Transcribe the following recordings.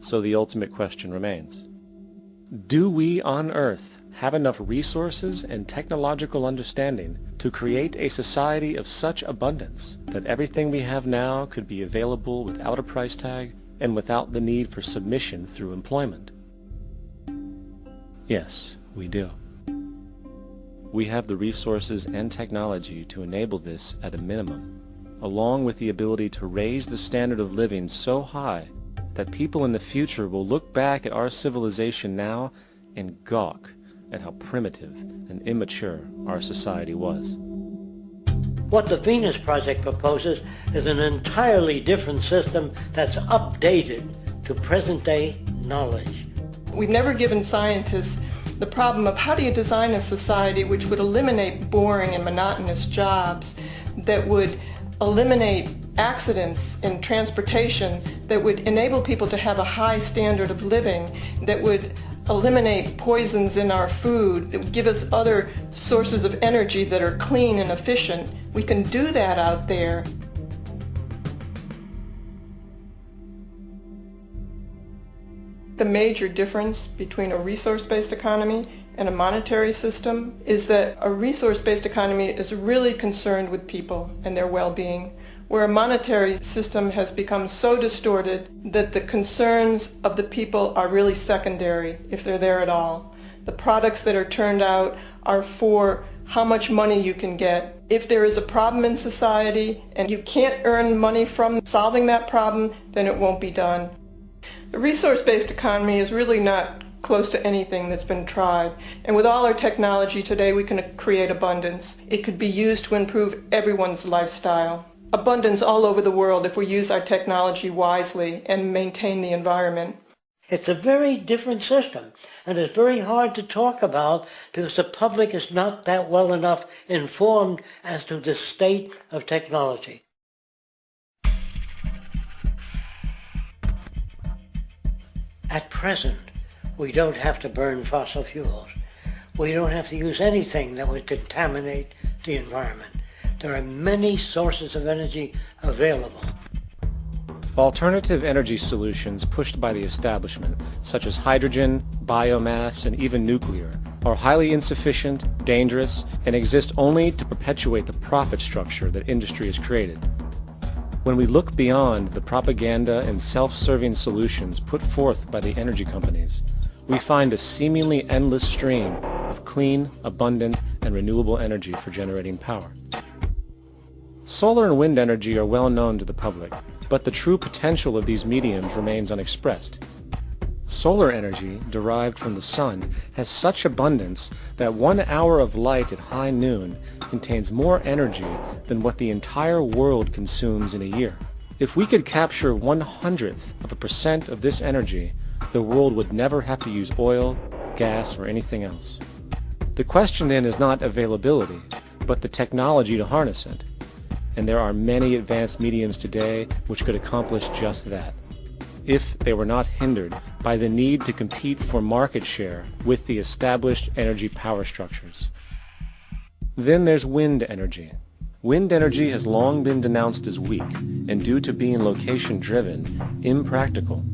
So the ultimate question remains. Do we on Earth have enough resources and technological understanding to create a society of such abundance that everything we have now could be available without a price tag and without the need for submission through employment? Yes, we do. We have the resources and technology to enable this at a minimum, along with the ability to raise the standard of living so high that people in the future will look back at our civilization now and gawk at how primitive and immature our society was. What the Venus Project proposes is an entirely different system that's updated to present-day knowledge. We've never given scientists the problem of how do you design a society which would eliminate boring and monotonous jobs, that would eliminate accidents in transportation, that would enable people to have a high standard of living, that would eliminate poisons in our food, that would give us other sources of energy that are clean and efficient. We can do that out there. The major difference between a resource-based economy and a monetary system is that a resource-based economy is really concerned with people and their well-being, where a monetary system has become so distorted that the concerns of the people are really secondary, if they're there at all. The products that are turned out are for how much money you can get. If there is a problem in society and you can't earn money from solving that problem, then it won't be done. The resource-based economy is really not close to anything that's been tried. And with all our technology today, we can create abundance. It could be used to improve everyone's lifestyle. Abundance all over the world if we use our technology wisely and maintain the environment. It's a very different system, and it's very hard to talk about because the public is not that well enough informed as to the state of technology. At present, we don't have to burn fossil fuels. We don't have to use anything that would contaminate the environment. There are many sources of energy available. Alternative energy solutions pushed by the establishment, such as hydrogen, biomass, and even nuclear, are highly insufficient, dangerous, and exist only to perpetuate the profit structure that industry has created. When we look beyond the propaganda and self-serving solutions put forth by the energy companies, we find a seemingly endless stream of clean, abundant, and renewable energy for generating power. Solar and wind energy are well known to the public, but the true potential of these mediums remains unexpressed. Solar energy, derived from the sun, has such abundance that 1 hour of light at high noon contains more energy than what the entire world consumes in a year. If we could capture 1/100% of this energy, the world would never have to use oil, gas, or anything else. The question then is not availability, but the technology to harness it. And there are many advanced mediums today which could accomplish just that, if they were not hindered by the need to compete for market share with the established energy power structures. Then there's wind energy. Wind energy has long been denounced as weak, and due to being location-driven, impractical.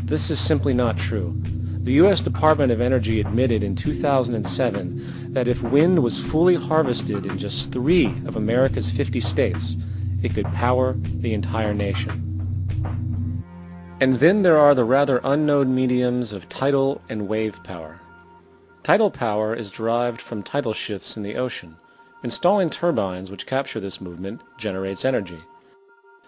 This is simply not true. The U.S. Department of Energy admitted in 2007 that if wind was fully harvested in just 3 of America's 50 states, it could power the entire nation. And then there are the rather unknown mediums of tidal and wave power. Tidal power is derived from tidal shifts in the ocean. Installing turbines which capture this movement generates energy.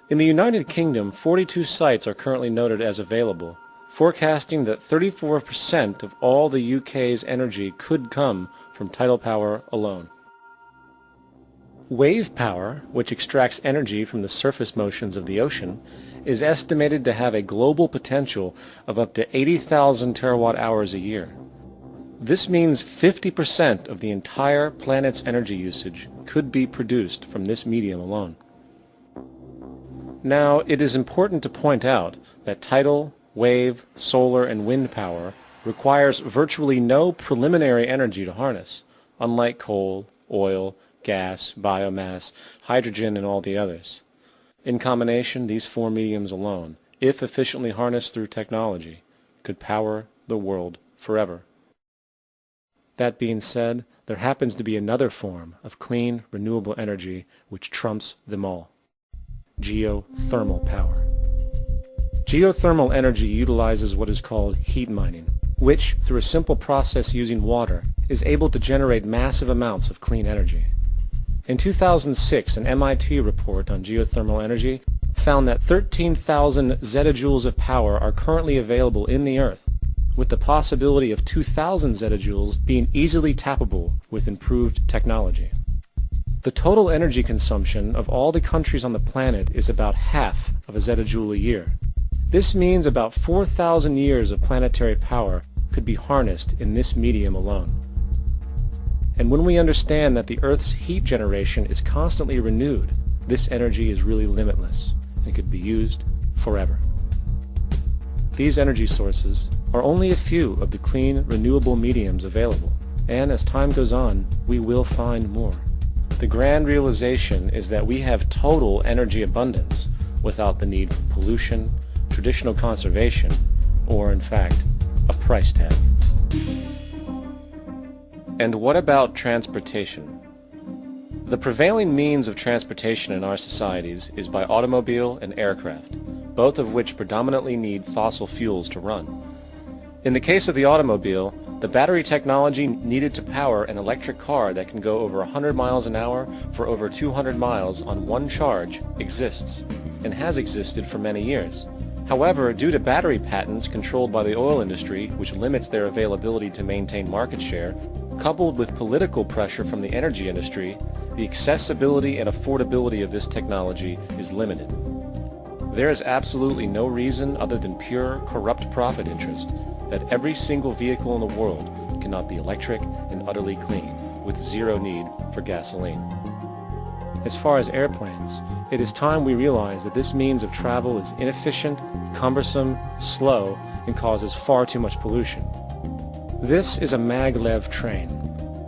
In the United Kingdom, 42 sites are currently noted as available, forecasting that 34% of all the UK's energy could come from tidal power alone. Wave power, which extracts energy from the surface motions of the ocean, is estimated to have a global potential of up to 80,000 terawatt-hours a year. This means 50% of the entire planet's energy usage could be produced from this medium alone. Now, it is important to point out that tidal, wave, solar, and wind power requires virtually no preliminary energy to harness, unlike coal, oil, gas, biomass, hydrogen, and all the others. In combination, these 4 mediums alone if efficiently harnessed through technology, could power the world forever. That being said, there happens to be another form of clean, renewable energy which trumps them all: geothermal power. Geothermal energy utilizes what is called heat mining, which, through a simple process using water, is able to generate massive amounts of clean energy. In 2006, an MIT report on geothermal energy found that 13,000 zettajoules of power are currently available in the Earth, with the possibility of 2,000 zettajoules being easily tappable with improved technology. The total energy consumption of all the countries on the planet is about half of a zettajoule a year. This means about 4,000 years of planetary power could be harnessed in this medium alone. And when we understand that the Earth's heat generation is constantly renewed, this energy is really limitless and could be used forever. These energy sources are only a few of the clean, renewable mediums available, and as time goes on, we will find more. The grand realization is that we have total energy abundance without the need for pollution, traditional conservation, or in fact, a price tag. And what about transportation? The prevailing means of transportation in our societies is by automobile and aircraft, both of which predominantly need fossil fuels to run. In the case of the automobile, the battery technology needed to power an electric car that can go over 100 miles an hour for over 200 miles on one charge exists, and has existed for many years. However, due to battery patents controlled by the oil industry, which limits their availability to maintain market share, coupled with political pressure from the energy industry, the accessibility and affordability of this technology is limited. There is absolutely no reason other than pure, corrupt profit interest that every single vehicle in the world cannot be electric and utterly clean, with zero need for gasoline. As far as airplanes, it is time we realize that this means of travel is inefficient, cumbersome, slow, and causes far too much pollution. This is a maglev train.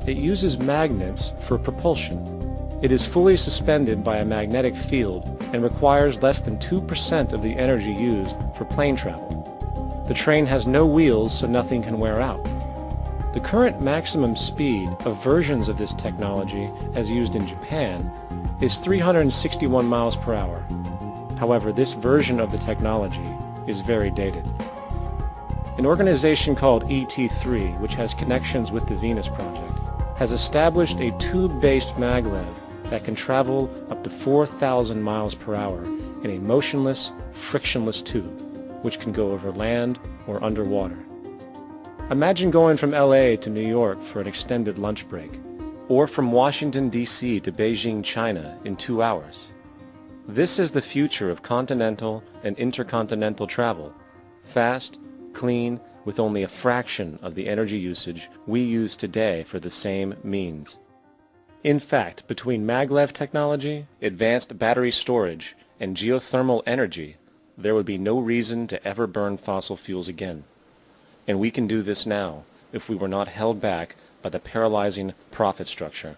It uses magnets for propulsion. It is fully suspended by a magnetic field and requires less than 2% of the energy used for plane travel. The train has no wheels, so nothing can wear out. The current maximum speed of versions of this technology, as used in Japan, is 361 miles per hour. However, this version of the technology is very dated. An organization called ET3, which has connections with the Venus Project, has established a tube-based maglev that can travel up to 4,000 miles per hour in a motionless, frictionless tube, which can go over land or underwater. Imagine going from LA to New York for an extended lunch break, or from Washington, D.C. to Beijing, China in 2 hours. This is the future of continental and intercontinental travel: fast, clean, with only a fraction of the energy usage we use today for the same means. In fact, between maglev technology, advanced battery storage, and geothermal energy, there would be no reason to ever burn fossil fuels again. And we can do this now if we were not held back by the paralyzing profit structure